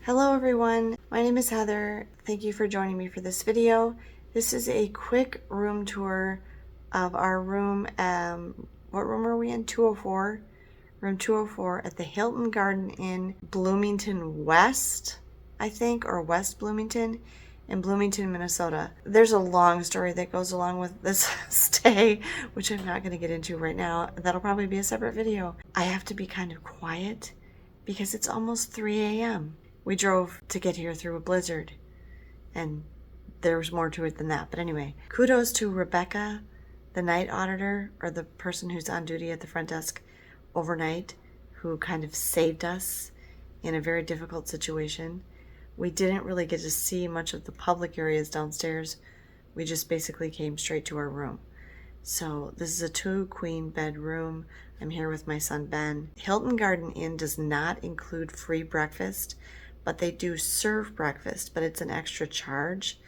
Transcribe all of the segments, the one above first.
Hello everyone, my name is Heather. Thank you for joining me for this video. This is a quick room tour of our room. What room are we in? 204. Room 204 at the Hilton Garden Inn Bloomington West, I think, or West Bloomington in Bloomington, Minnesota. There's a long story that goes along with this stay, which I'm not going to get into right now. That'll probably be a separate video. I have to be kind of quiet because it's almost 3 a.m. We drove to get here through a blizzard, and there was more to it than that. But anyway, kudos to Rebecca, the night auditor, or the person who's on duty at the front desk overnight, who kind of saved us in a very difficult situation. We didn't really get to see much of the public areas downstairs. We just basically came straight to our room. So this is a 2-queen bed room. I'm here with my son Ben. Hilton Garden Inn does not include free breakfast, but they do serve breakfast, but it's an extra charge.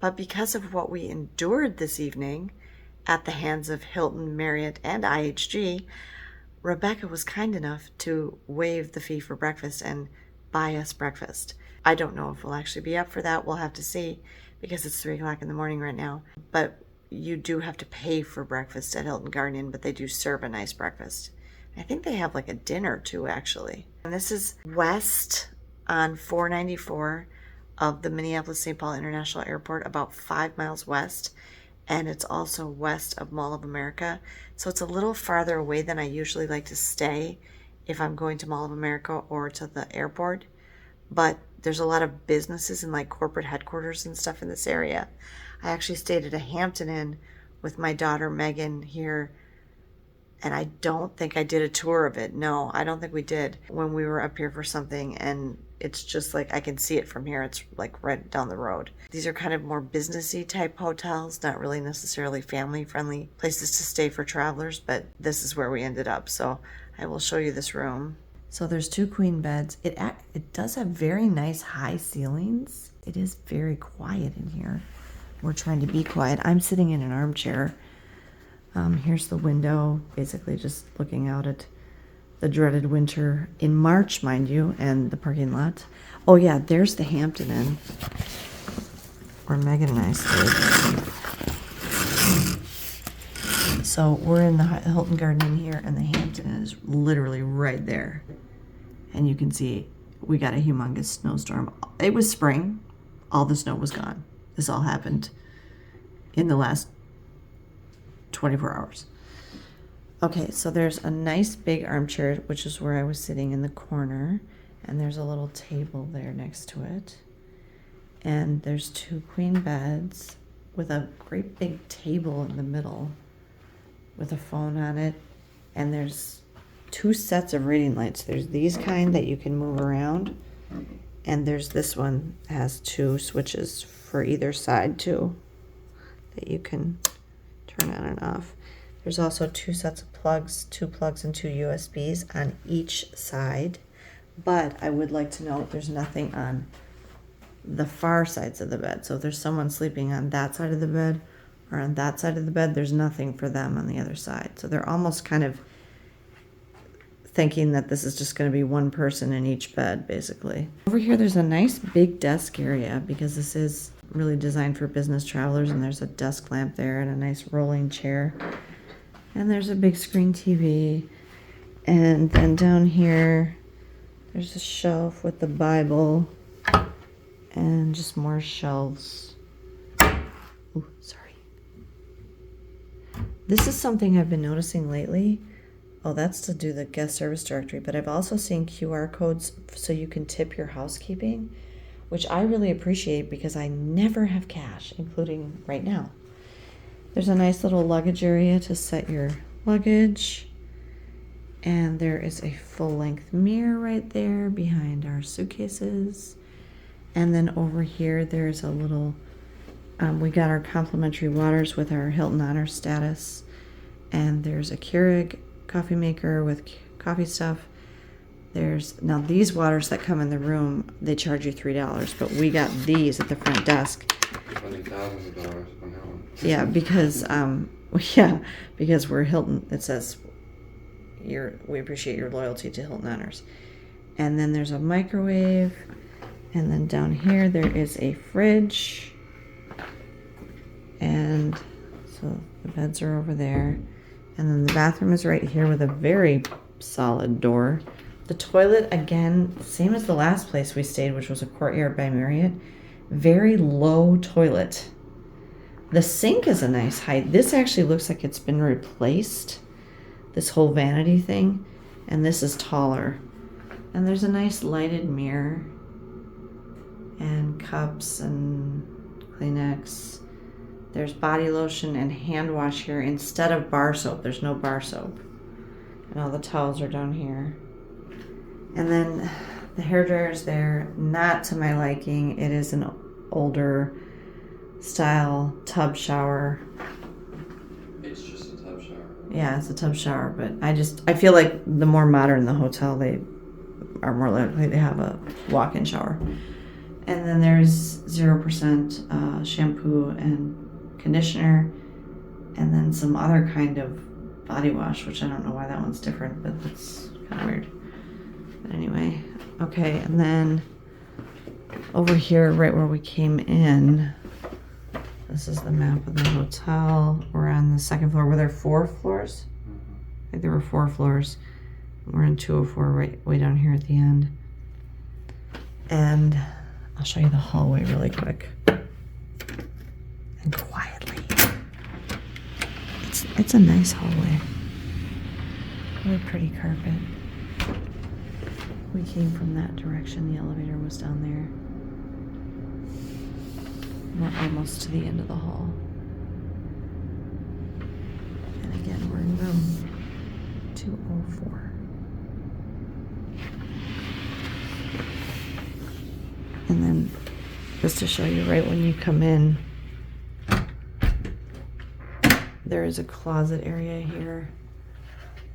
But because of what we endured this evening at the hands of Hilton, Marriott, and IHG, Rebecca was kind enough to waive the fee for breakfast and buy us breakfast. I don't know if we'll actually be up for that. We'll have to see because it's 3 o'clock in the morning right now. But you do have to pay for breakfast at Hilton Garden Inn, but they do serve a nice breakfast. I think they have like a dinner too, actually. And this is west on 494 of the Minneapolis-St. Paul International Airport, about 5 miles west. And it's also west of Mall of America. So it's a little farther away than I usually like to stay if I'm going to Mall of America or to the airport. But there's a lot of businesses and like corporate headquarters and stuff in this area. I actually stayed at a Hampton Inn with my daughter Megan here, and I don't think I did a tour of it. No, I don't think we did when we were up here for something, and it's just like I can see it from here. It's like right down the road. These are kind of more businessy type hotels, not really necessarily family friendly places to stay for travelers, but this is where we ended up. So I will show you this room. So there's 2 queen beds. It does have very nice high ceilings. It is very quiet in here. We're trying to be quiet. I'm sitting in an armchair. Here's the window, basically just looking out at the dreaded winter in March, mind you, and the parking lot. Oh yeah, there's the Hampton Inn where Megan and I stayed. So we're in the Hilton Garden Inn here, and the Hampton Inn is literally right there. And you can see we got a humongous snowstorm. It was spring. All the snow was gone. This all happened in the last 24 hours. Okay, so there's a nice big armchair, which is where I was sitting in the corner. And there's a little table there next to it. And there's 2 queen beds with a great big table in the middle with a phone on it. And there's 2 sets of reading lights. There's these kind that you can move around, and there's this one that has 2 switches for either side too that you can turn on and off. There's also 2 sets of plugs, 2 plugs and 2 USBs on each side, but I would like to note there's nothing on the far sides of the bed. So if there's someone sleeping on that side of the bed or on that side of the bed, there's nothing for them on the other side. So they're almost kind of thinking that this is just going to be one person in each bed, basically. Over here, there's a nice big desk area because this is really designed for business travelers, and there's a desk lamp there and a nice rolling chair. And there's a big screen TV. And then down here, there's a shelf with the Bible and just more shelves. Ooh, sorry. This is something I've been noticing lately. Oh, that's to do the guest service directory, but I've also seen QR codes so you can tip your housekeeping, which I really appreciate because I never have cash, including right now. There's a nice little luggage area to set your luggage, and there is a full-length mirror right there behind our suitcases. And then over here, there's a little, we got our complimentary waters with our Hilton Honor status, and there's a Keurig coffee maker with coffee stuff. There's now these waters that come in the room, they charge you $3, but we got these at the front desk. Spending thousands of dollars on that one. Yeah, because we're Hilton. It says we appreciate your loyalty to Hilton Honors. And then there's a microwave, And then down here there is a fridge. And so the beds are over there. And then the bathroom is right here with a very solid door. The toilet, again, same as the last place we stayed, which was a Courtyard by Marriott. Very low toilet. The sink is a nice height. This actually looks like it's been replaced, this whole vanity thing. And this is taller. And there's a nice lighted mirror. And cups and Kleenex. There's body lotion and hand wash here instead of bar soap. There's no bar soap. And all the towels are down here. And then the hairdryer is there. Not to my liking. It is an older style tub shower. It's just a tub shower. Yeah, it's a tub shower. But I feel like the more modern the hotel, they are more likely to have a walk-in shower. And then there's 0% shampoo and conditioner, and then some other kind of body wash, which I don't know why that one's different, but that's kind of weird. But anyway, okay, and then over here, right where we came in, this is the map of the hotel. We're on the second floor. Were there 4 floors? I think there were 4 floors. We're in 204 right way down here at the end. And I'll show you the hallway really quick. And quietly. It's a nice hallway. Really pretty carpet. We came from that direction. The elevator was down there. We're almost to the end of the hall. And again, we're in room 204. And then just to show you right when you come in, there is a closet area here,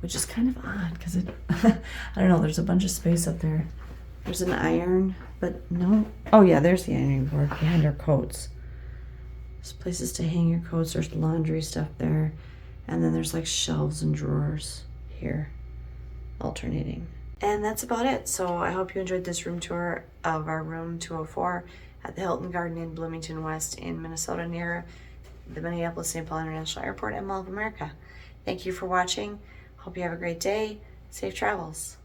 which is kind of odd because it, I don't know, there's a bunch of space up there. There's an iron, but no. Oh yeah, there's the ironing board behind our coats. There's places to hang your coats. There's laundry stuff there. And then there's like shelves and drawers here, alternating. And that's about it. So I hope you enjoyed this room tour of our room 204 at the Hilton Garden Inn Bloomington West in Minnesota, near the Minneapolis-St. Paul International Airport and Mall of America. Thank you for watching. Hope you have a great day. Safe travels.